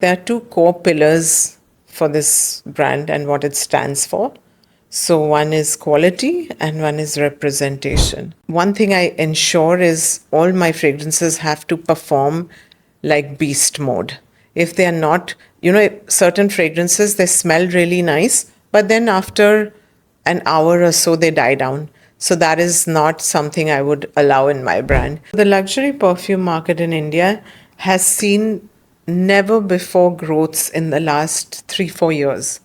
There are two core pillars for this brand and what it stands for. So one is quality and one is representation. One thing I ensure is all my fragrances have to perform like beast mode. If they are not, certain fragrances, they smell really nice, but then after an hour or so, they die down. So that is not something I would allow in my brand. The luxury perfume market in India has seen never before growths in the last 3-4 years.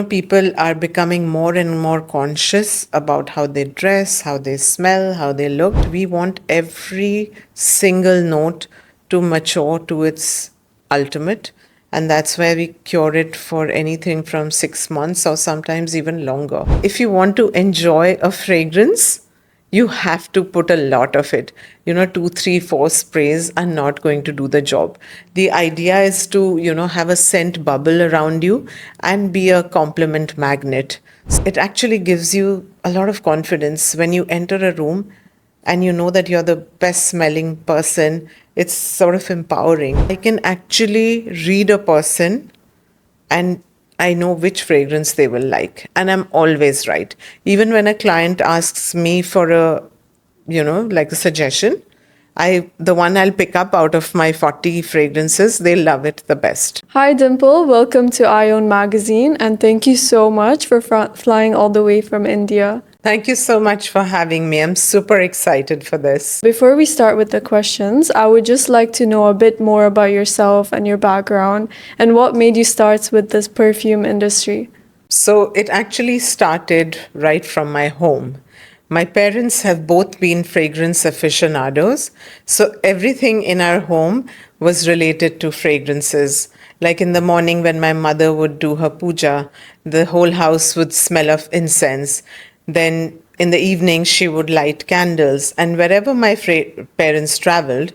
People are becoming more and more conscious about how they dress, how they smell, how they look. We want every single note to mature to its ultimate. And that's where we cure it for anything from 6 months or sometimes even longer. If you want to enjoy a fragrance, you have to put a lot of it. 2, 3, 4 sprays are not going to do the job. The idea is to, have a scent bubble around you and be a compliment magnet. It actually gives you a lot of confidence when you enter a room and you know that you're the best smelling person. It's sort of empowering. I can actually read a person and I know which fragrance they will like. And I'm always right. Even when a client asks me for like a suggestion, the one I'll pick up out of my 40 fragrances, they love it the best. Hi Dimple, welcome to Ion Magazine and thank you so much for flying all the way from India. Thank you so much for having me. I'm super excited for this. Before we start with the questions, I would just like to know a bit more about yourself and your background and what made you start with this perfume industry. So it actually started right from my home. My parents have both been fragrance aficionados, so everything in our home was related to fragrances. Like in the morning when my mother would do her puja, the whole house would smell of incense. Then in the evening, she would light candles. And wherever my parents traveled,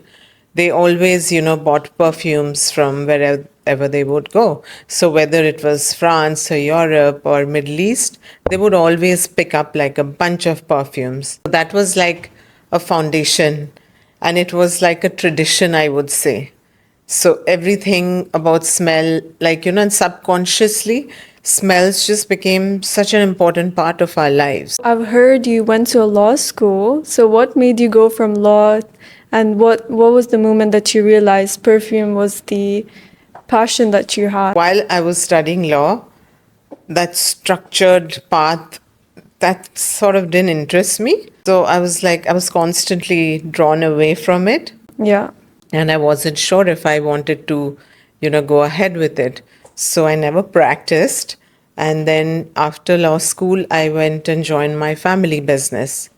they always, bought perfumes from wherever they would go. So whether it was France or Europe or Middle East, they would always pick up like a bunch of perfumes. That was like a foundation. And it was like a tradition, I would say. So everything about smell, and subconsciously, smells just became such an important part of our lives. I've heard you went to a law school. So what made you go from law and what was the moment that you realized perfume was the passion that you had? While I was studying law, that structured path, that sort of didn't interest me. So I was constantly drawn away from it. Yeah. And I wasn't sure if I wanted to, go ahead with it. So I never practiced. And then after law school, I went and joined my family business.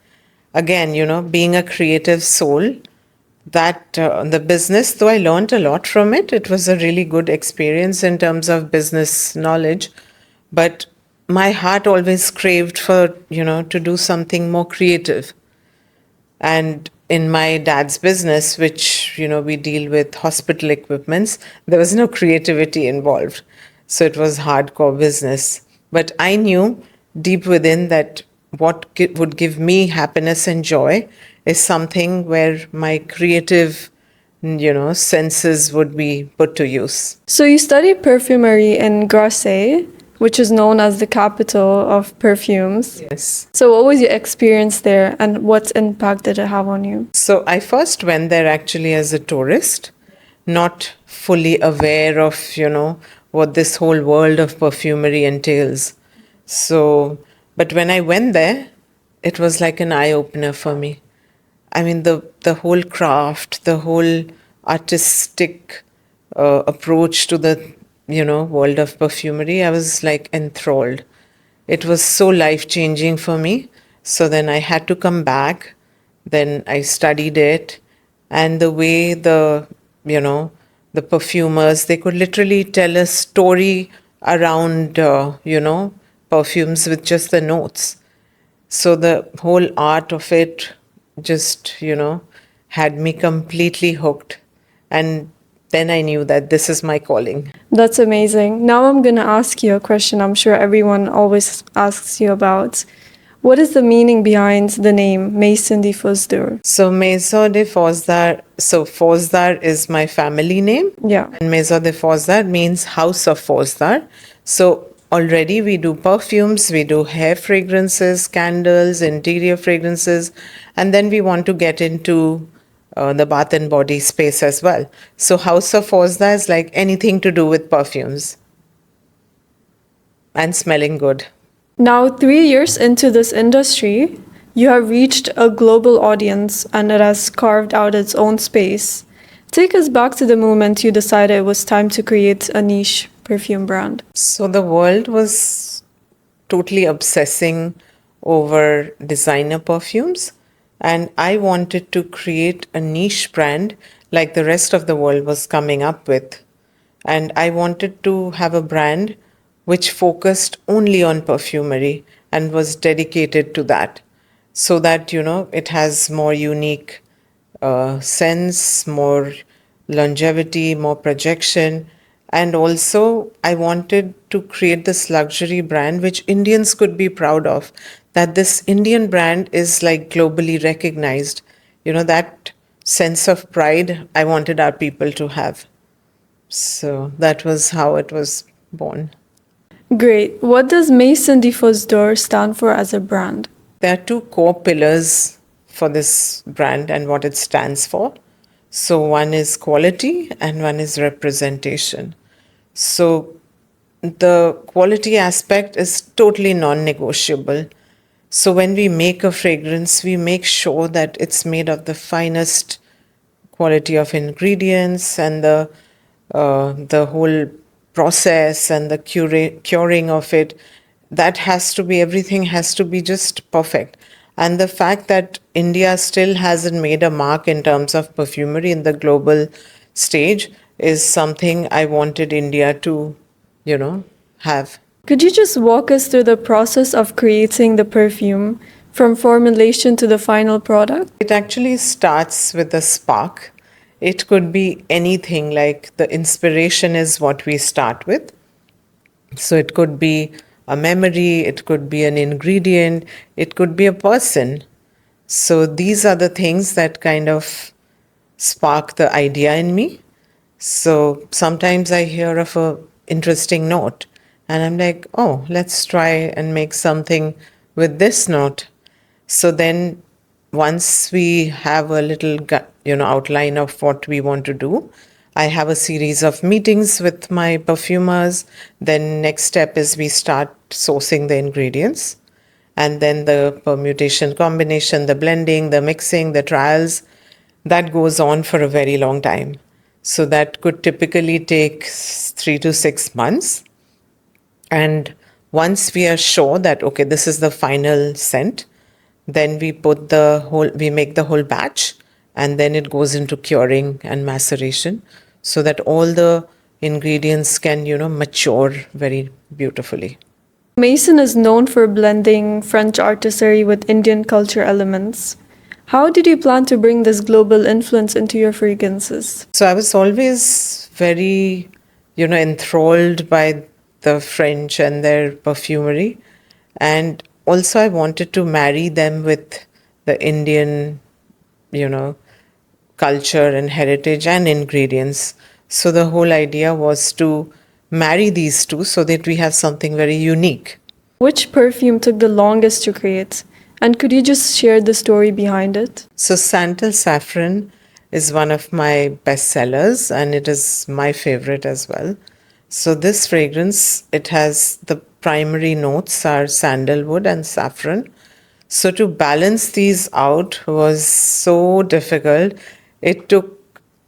Again, being a creative soul, that the business, though I learned a lot from it, it was a really good experience in terms of business knowledge. But my heart always craved for, to do something more creative. And in my dad's business, which, we deal with hospital equipments, there was no creativity involved. So it was hardcore business. But I knew deep within that what would give me happiness and joy is something where my creative, senses would be put to use. So you studied perfumery in Grasse, which is known as the capital of perfumes. Yes. So what was your experience there and what impact did it have on you? So I first went there actually as a tourist, not fully aware of, what this whole world of perfumery entails. So, but when I went there, it was like an eye-opener for me. I mean, the whole craft, the whole artistic approach to the world of perfumery, I was like enthralled. It was so life-changing for me. So then I had to come back. Then I studied it. And the way the perfumers, they could literally tell a story around, perfumes with just the notes. So the whole art of it just, had me completely hooked. And then I knew that this is my calling. That's amazing. Now I'm going to ask you a question I'm sure everyone always asks you about. What is the meaning behind the name Maison De Fouzdar? So Maison De Fouzdar, so Fouzdar is my family name. Yeah. And Maison De Fouzdar means house of Fouzdar. So already we do perfumes, we do hair fragrances, candles, interior fragrances, and then we want to get into the bath and body space as well. So House of Fouzdar is like anything to do with perfumes and smelling good. Now, 3 years into this industry, you have reached a global audience and it has carved out its own space. Take us back to the moment you decided it was time to create a niche perfume brand. So the world was totally obsessing over designer perfumes, and I wanted to create a niche brand like the rest of the world was coming up with. And I wanted to have a brand which focused only on perfumery and was dedicated to that, so that, it has more unique sense, more longevity, more projection. And also, I wanted to create this luxury brand which Indians could be proud of, that this Indian brand is like globally recognized. That sense of pride I wanted our people to have. So that was how it was born. Great. What does Maison De Fouzdar stand for as a brand? There are two core pillars for this brand and what it stands for. So one is quality and one is representation. So the quality aspect is totally non-negotiable. So when we make a fragrance, we make sure that it's made of the finest quality of ingredients, and the whole process and the curing of it, that has to be, everything has to be just perfect. And the fact that India still hasn't made a mark in terms of perfumery in the global stage is something I wanted India to, have. Could you just walk us through the process of creating the perfume from formulation to the final product? It actually starts with a spark. It could be anything, like the inspiration is what we start with. So it could be a memory, it could be an ingredient, it could be a person. So these are the things that kind of spark the idea in me. So sometimes I hear of a interesting note and I'm like, oh, let's try and make something with this note. So then once we have a little outline of what we want to do, I have a series of meetings with my perfumers. Then next step is we start sourcing the ingredients, and then the permutation, combination, the blending, the mixing, the trials, that goes on for a very long time. So that could typically take 3 to 6 months. And once we are sure that, okay, this is the final scent, then we make the whole batch, and then it goes into curing and maceration so that all the ingredients can, mature very beautifully. Maison is known for blending French artistry with Indian culture elements. How did you plan to bring this global influence into your fragrances? So I was always very, enthralled by the French and their perfumery. And also I wanted to marry them with the Indian, culture and heritage and ingredients. So the whole idea was to marry these two so that we have something very unique. Which perfume took the longest to create? And could you just share the story behind it? So Santal Saffron is one of my best sellers, and it is my favorite as well. So this fragrance, it has the primary notes are sandalwood and saffron. So to balance these out was so difficult. It took,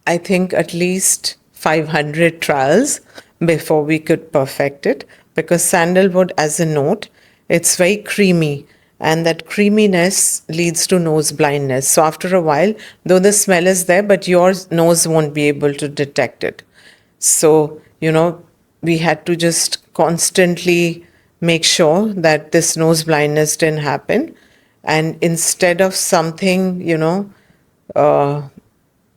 I think, at least 500 trials before we could perfect it, because sandalwood as a note, it's very creamy, and that creaminess leads to nose blindness. So after a while, though the smell is there, but your nose won't be able to detect it. So, we had to just constantly make sure that this nose blindness didn't happen. And instead of something,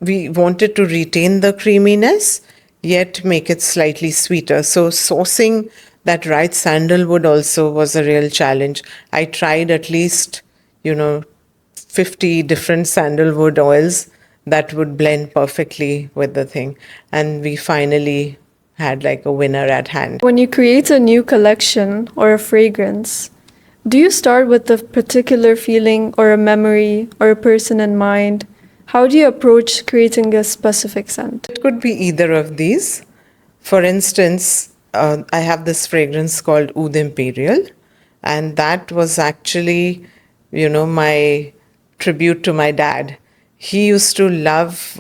we wanted to retain the creaminess, yet make it slightly sweeter. So sourcing that right sandalwood also was a real challenge. I tried at least, 50 different sandalwood oils that would blend perfectly with the thing. And we finally had like a winner at hand. When you create a new collection or a fragrance, do you start with a particular feeling or a memory or a person in mind? How do you approach creating a specific scent? It could be either of these. For instance, I have this fragrance called Oud Imperial, and that was actually, my tribute to my dad. He used to love,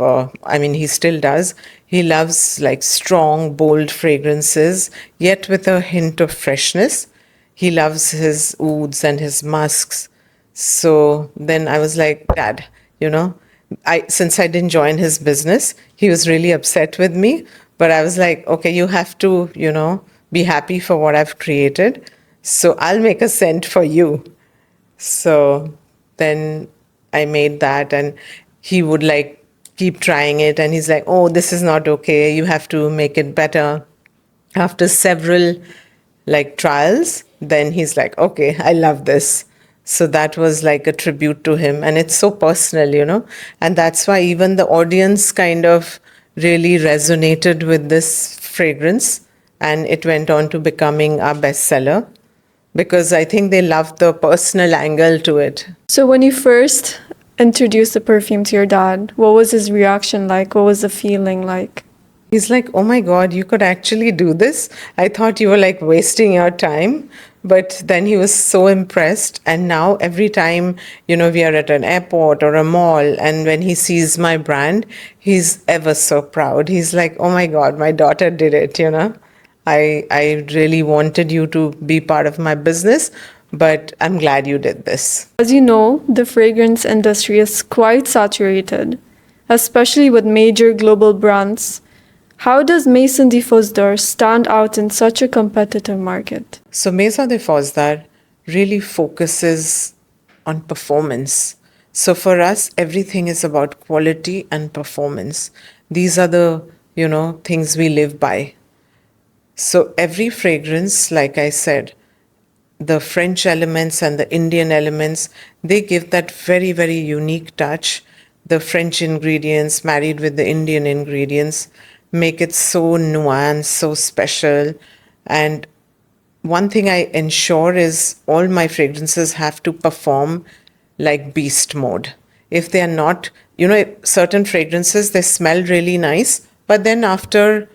he still does, he loves like strong, bold fragrances, yet with a hint of freshness. He loves his ouds and his musks. So then I was like, Dad, since I didn't join his business, he was really upset with me. But I was like, okay, you have to, be happy for what I've created. So I'll make a scent for you. So then I made that, and he would like keep trying it. And he's like, oh, this is not okay. You have to make it better. After several like trials, then he's like, okay, I love this. So that was like a tribute to him. And it's so personal, and that's why even the audience kind of really resonated with this fragrance. And it went on to becoming our bestseller because I think they loved the personal angle to it. So when you first introduced the perfume to your dad, what was his reaction like? What was the feeling like? He's like, oh my God, you could actually do this. I thought you were like wasting your time. But then he was so impressed. And now every time, we are at an airport or a mall, and when he sees my brand, he's ever so proud. He's like, oh my God, my daughter did it, I really wanted you to be part of my business, but I'm glad you did this. As you know, the fragrance industry is quite saturated, especially with major global brands. How does Maison De Fouzdar stand out in such a competitive market? So Maison De Fouzdar really focuses on performance. So for us, everything is about quality and performance. These are the, things we live by. So every fragrance, like I said, the French elements and the Indian elements, they give that very, very unique touch. The French ingredients married with the Indian ingredients make it so nuanced, so special. And one thing I ensure is all my fragrances have to perform like beast mode. If they are not, certain fragrances, they smell really nice, but then after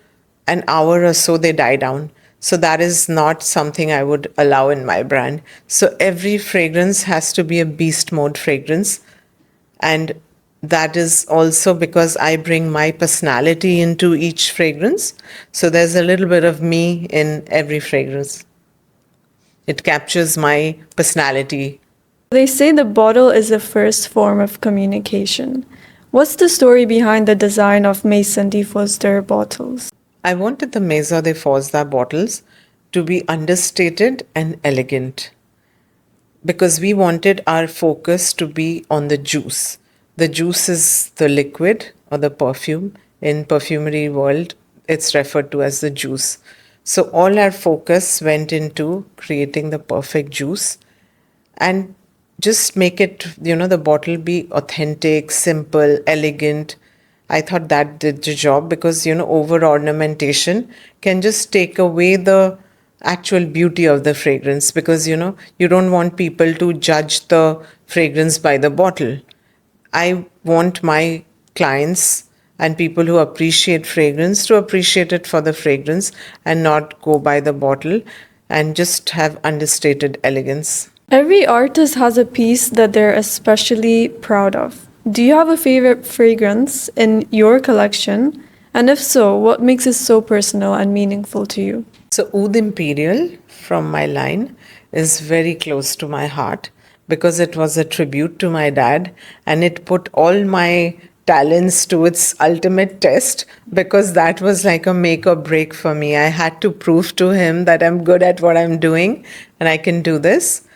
an hour or so, they die down. So that is not something I would allow in my brand. So every fragrance has to be a beast mode fragrance. And that is also because I bring my personality into each fragrance. So there's a little bit of me in every fragrance. It captures my personality. They say the bottle is the first form of communication. What's the story behind the design of Maison De Fouzdar bottles? I wanted the Maison De Fouzdar bottles to be understated and elegant because we wanted our focus to be on the juice. The juice is the liquid or the perfume. In perfumery world, it's referred to as the juice. So all our focus went into creating the perfect juice and just make it, the bottle be authentic, simple, elegant. I thought that did the job because, over ornamentation can just take away the actual beauty of the fragrance because, you don't want people to judge the fragrance by the bottle. I want my clients and people who appreciate fragrance to appreciate it for the fragrance and not go by the bottle and just have understated elegance. Every artist has a piece that they're especially proud of. Do you have a favorite fragrance in your collection? And if so, what makes it so personal and meaningful to you? So Oud Imperial from my line is very close to my heart because it was a tribute to my dad and it put all my talents to its ultimate test because that was like a make or break for me. I had to prove to him that I'm good at what I'm doing and I can do this.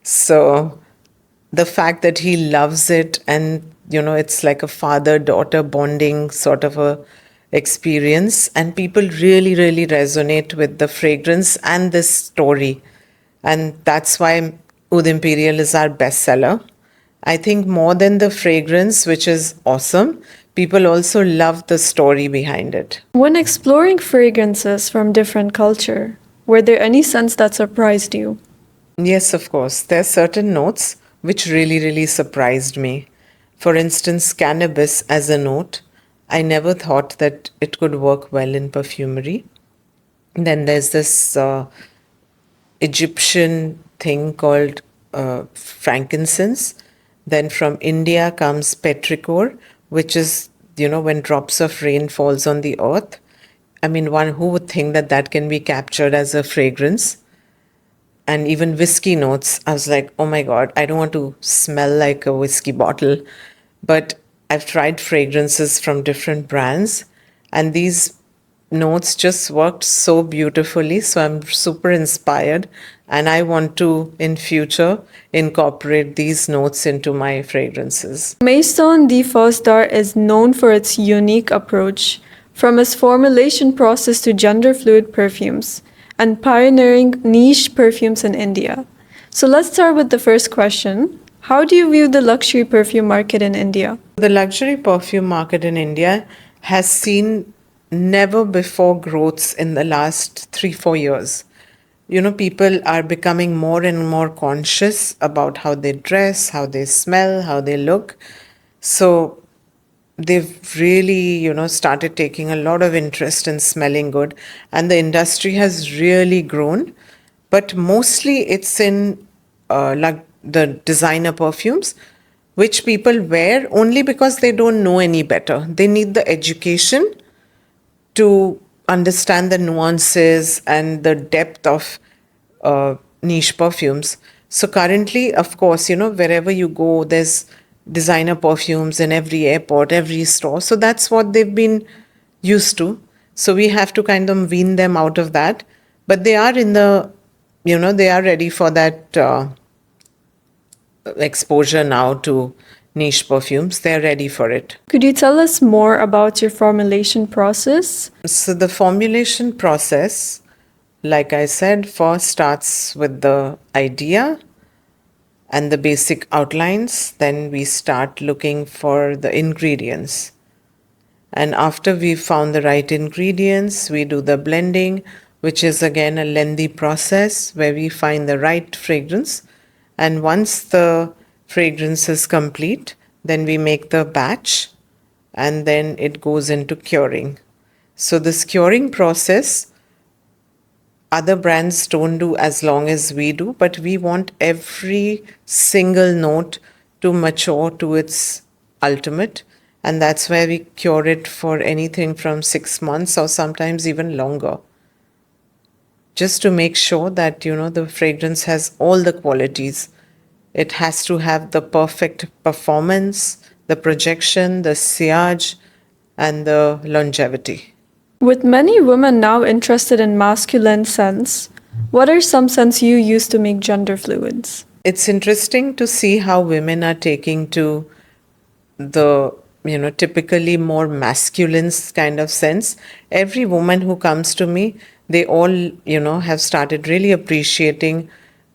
So the fact that he loves it and, it's like a father-daughter bonding sort of a experience, and people really, really resonate with the fragrance and this story. And that's why Oud Imperial is our bestseller. I think more than the fragrance, which is awesome, people also love the story behind it. When exploring fragrances from different culture, were there any scents that surprised you? Yes, of course. There are certain notes which really, really surprised me. For instance, cannabis as a note. I never thought that it could work well in perfumery. Then there's this Egyptian thing called frankincense. Then from India comes petrichor, which is, when drops of rain falls on the earth. I mean, one who would think that that can be captured as a fragrance? And even whiskey notes. I was like, oh my God, I don't want to smell like a whiskey bottle. But I've tried fragrances from different brands, and these notes just worked so beautifully. So I'm super inspired, and I want to, in future, incorporate these notes into my fragrances. Maison De Fouzdar is known for its unique approach, from its formulation process to gender-fluid perfumes, and pioneering niche perfumes in India. So let's start with the first question. How do you view the luxury perfume market in India? The luxury perfume market in India has seen never before growths in the last 3-4 years. People are becoming more and more conscious about how they dress, how they smell, how they look. So they've really, started taking a lot of interest in smelling good, and the industry has really grown. But mostly it's in like the designer perfumes, which people wear only because they don't know any better. They need the education to understand the nuances and the depth of niche perfumes. So currently, of course, wherever you go, there's designer perfumes in every airport, every store. So that's what they've been used to. So we have to kind of wean them out of that. But they are they are ready for that exposure now to niche perfumes. They're ready for it. Could you tell us more about your formulation process? So the formulation process, like I said, first starts with the idea and the basic outlines. Then we start looking for the ingredients. And after we've found the right ingredients, we do the blending, which is again a lengthy process where we find the right fragrance. And once the fragrance is complete, then we make the batch, and then it goes into curing. So this curing process, other brands don't do as long as we do, but we want every single note to mature to its ultimate. And that's where we cure it for anything from 6 months or sometimes even longer. Just to make sure that, the fragrance has all the qualities. It has to have the perfect performance, the projection, the sillage, and the longevity. With many women now interested in masculine scents, what are some scents you use to make gender fluids? It's interesting to see how women are taking to the typically more masculine kind of sense. Every woman who comes to me, they all have started really appreciating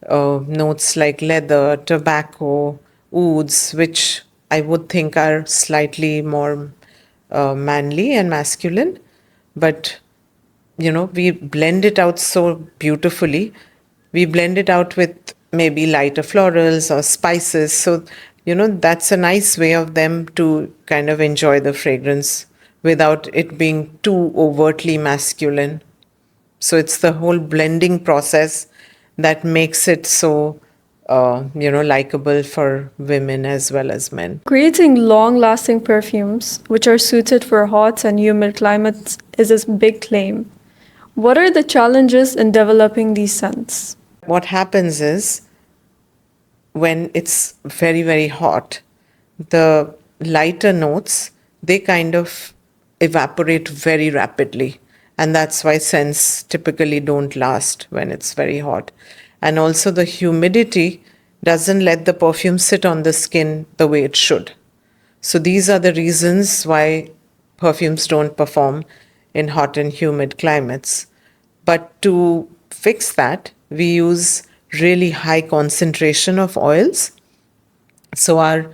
notes like leather, tobacco, ouds, which I would think are slightly more manly and masculine. But we blend it out so beautifully. We blend it out with maybe lighter florals or spices. So, that's a nice way of them to kind of enjoy the fragrance without it being too overtly masculine. So it's the whole blending process that makes it so, likable for women as well as men. Creating long-lasting perfumes, which are suited for hot and humid climates, is a big claim. What are the challenges in developing these scents? What happens is, when it's very, very hot, the lighter notes, they kind of evaporate very rapidly. And that's why scents typically don't last when it's very hot. And also the humidity doesn't let the perfume sit on the skin the way it should. So these are the reasons why perfumes don't perform in hot and humid climates. But to fix that, we use really high concentration of oils. So our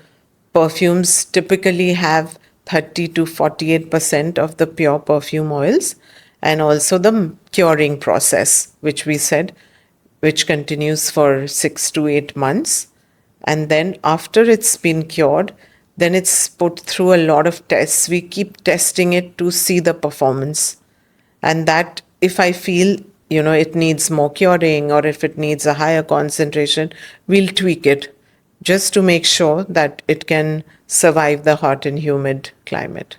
perfumes typically have 30 to 48% of the pure perfume oils, and also the curing process, which we said, which continues for 6 to 8 months. And then after it's been cured, then it's put through a lot of tests. We keep testing it to see the performance. And that, if I feel, it needs more curing, or if it needs a higher concentration, we'll tweak it just to make sure that it can survive the hot and humid climate.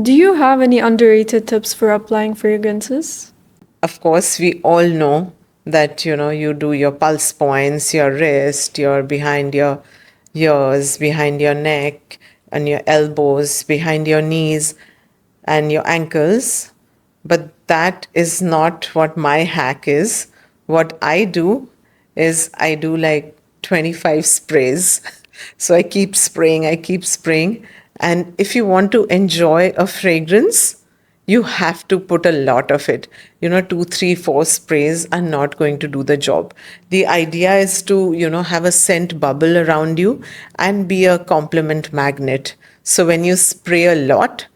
Do you have any underrated tips for applying fragrances? Of course, we all know that, you do your pulse points, your wrist, your behind your ears, behind your neck, and your elbows, behind your knees, and your ankles. But that is not what my hack is. What I do is I do like 25 sprays. So I keep spraying, I keep spraying. And if you want to enjoy a fragrance, you have to put a lot of it. 2, 3, 4 sprays are not going to do the job. The idea is to, have a scent bubble around you and be a compliment magnet. So when you spray a lot,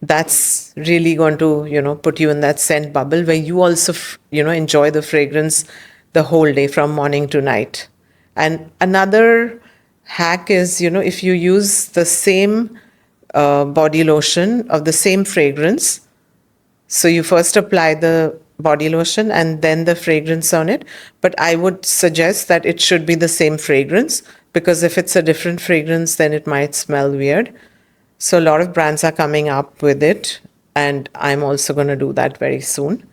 that's really going to, put you in that scent bubble where you also, enjoy the fragrance the whole day from morning to night. And another hack is, if you use the same body lotion of the same fragrance, so you first apply the body lotion and then the fragrance on it. But I would suggest that it should be the same fragrance, because if it's a different fragrance, then it might smell weird. So a lot of brands are coming up with it, and I'm also going to do that very soon.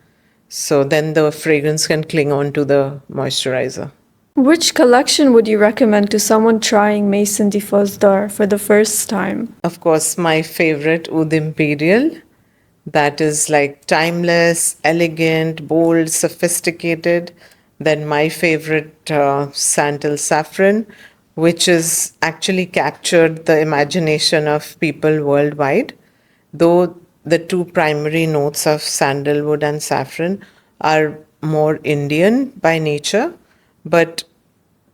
So then the fragrance can cling on to the moisturizer. Which collection would you recommend to someone trying Maison De Fouzdar for the first time? Of course, my favorite, Oud Imperial. That is like timeless, elegant, bold, sophisticated. Then my favorite, Santal Saffron, which is actually captured the imagination of people worldwide. Though the two primary notes of sandalwood and saffron are more Indian by nature, but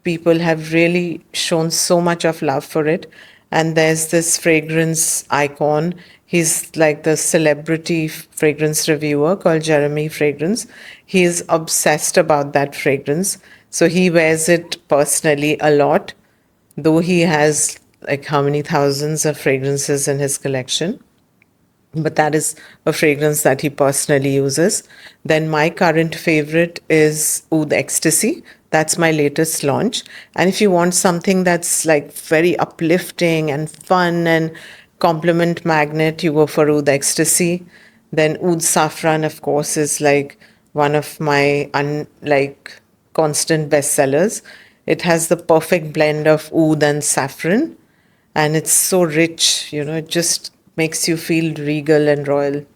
people have really shown so much of love for it. And there's this fragrance icon. He's like the celebrity fragrance reviewer called Jeremy Fragrance. He is obsessed about that fragrance. So he wears it personally a lot, though he has like how many thousands of fragrances in his collection. But that is a fragrance that he personally uses. Then my current favorite is Oud Ecstasy. That's my latest launch. And if you want something that's like very uplifting and fun and compliment magnet, you go for Oud Ecstasy. Then Oud Safran, of course, is like one of my constant bestsellers. It has the perfect blend of oud and saffron, and it's so rich, it just makes you feel regal and royal.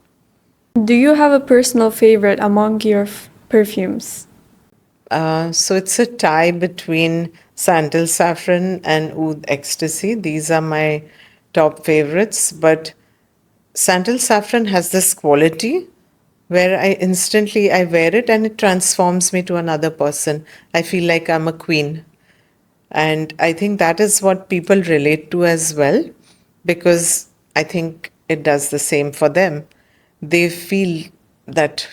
Do you have a personal favorite among your perfumes? So it's a tie between Santal Saffron and Oud Ecstasy. These are my top favorites. But Santal Saffron has this quality where I wear it and it transforms me to another person. I feel like I'm a queen. And I think that is what people relate to as well, because I think it does the same for them. They feel that,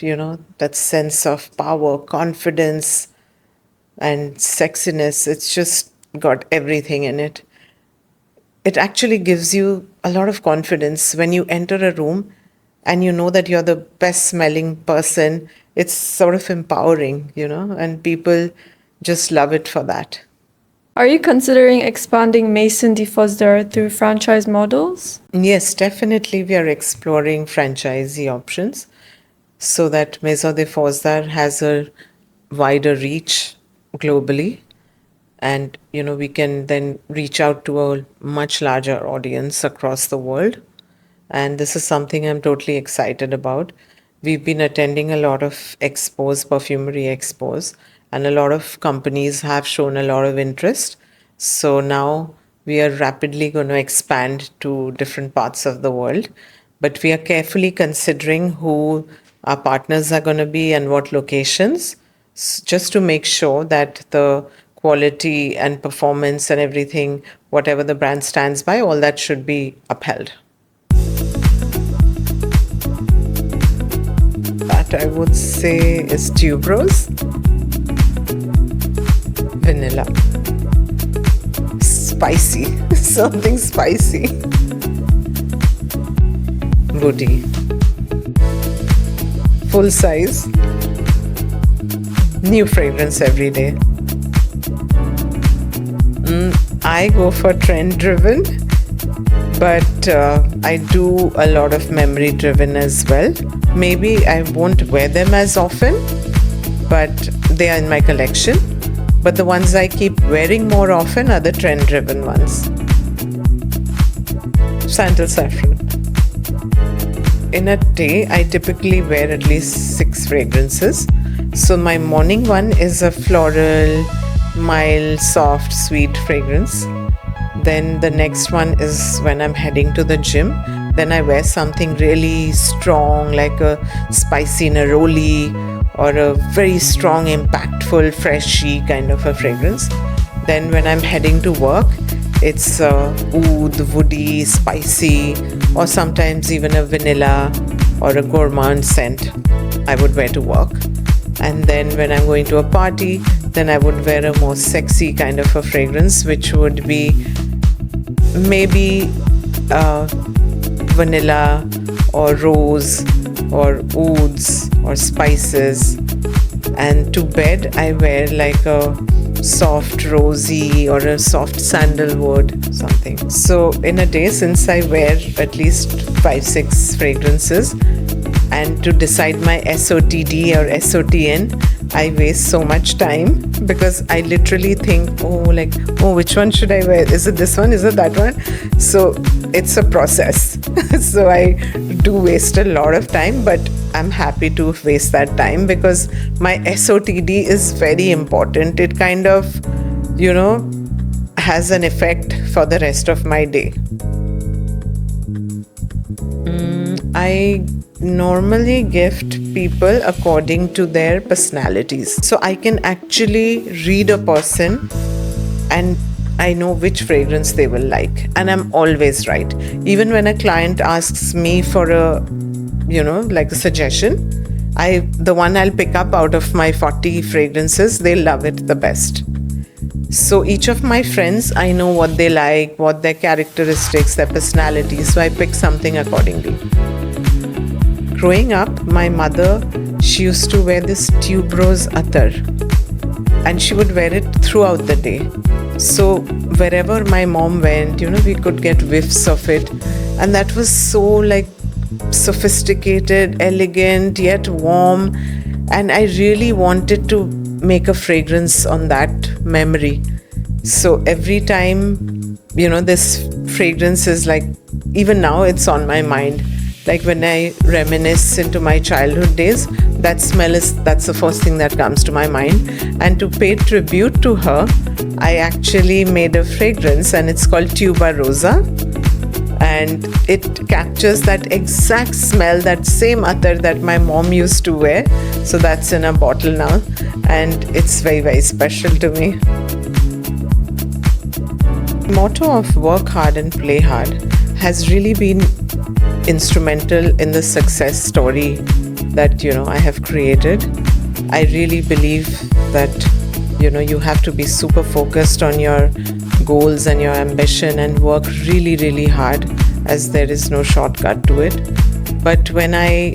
that sense of power, confidence, and sexiness. It's just got everything in it. It actually gives you a lot of confidence when you enter a room and you know that you're the best smelling person. It's sort of empowering, and people just love it for that. Are you considering expanding Maison De Fouzdar through franchise models? Yes, definitely we are exploring franchisee options so that Maison De Fouzdar has a wider reach globally, and we can then reach out to a much larger audience across the world. And this is something I'm totally excited about. We've been attending a lot of expos, perfumery expos, and a lot of companies have shown a lot of interest. So now we are rapidly going to expand to different parts of the world. but we are carefully considering who our partners are going to be and what locations, just to make sure that the quality and performance and everything, whatever the brand stands by, all that should be upheld. That I would say is tuberose, vanilla, spicy, something spicy, woody, full size, new fragrance every day. I go for trend driven, but I do a lot of memory driven as well. Maybe I won't wear them as often, but they are in my collection. But the ones I keep wearing more often are the trend driven ones. Sandal saffron. In a day, I typically wear at least 6 fragrances. So my morning one is a floral, mild, soft, sweet fragrance. Then the next one is when I'm heading to the gym. Then I wear something really strong, like a spicy neroli or a very strong, impactful, freshy kind of a fragrance. Then when I'm heading to work, it's oud, woody, spicy, or sometimes even a vanilla or a gourmand scent I would wear to work. And then when I'm going to a party, then I would wear a more sexy kind of a fragrance, which would be maybe vanilla or rose or ouds or spices. And to bed, I wear like a soft rosy or a soft sandalwood, something. So in a day, since I wear at least 5-6 fragrances, and to decide my SOTD or SOTN, I waste so much time because I literally think, which one should I wear? Is it this one? Is it that one? So it's a process. So I do waste a lot of time, but I'm happy to waste that time because my SOTD is very important. It kind of, has an effect for the rest of my day. I normally gift people according to their personalities. So I can actually read a person and I know which fragrance they will like. And I'm always right. Even when a client asks me for a, like a suggestion, the one I'll pick up out of my 40 fragrances, they love it the best. So each of my friends, I know what they like, what their characteristics, their personalities. So I pick something accordingly. Growing up, my mother, she used to wear this tuberose attar and she would wear it throughout the day. So wherever my mom went, we could get whiffs of it. And that was so sophisticated, elegant, yet warm. And I really wanted to make a fragrance on that memory. So every time, this fragrance is even now it's on my mind. Like when I reminisce into my childhood days, that's the first thing that comes to my mind. And to pay tribute to her, I actually made a fragrance and it's called Tuberosa. And it captures that exact smell, that same attar that my mom used to wear. So that's in a bottle now. And it's very, very special to me. The motto of work hard and play hard has really been instrumental in the success story that I have created. I really believe that you have to be super focused on your goals and your ambition and work really, really hard, as there is no shortcut to it. But when I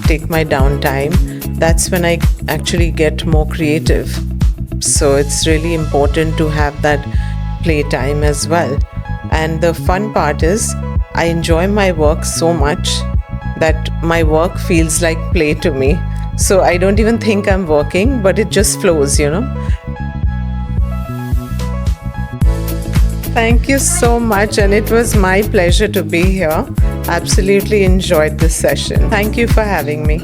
take my downtime, that's when I actually get more creative. So it's really important to have that playtime as well. And the fun part is I enjoy my work so much that my work feels like play to me. So I don't even think I'm working, but it just flows, Thank you so much, and it was my pleasure to be here. Absolutely enjoyed this session. Thank you for having me.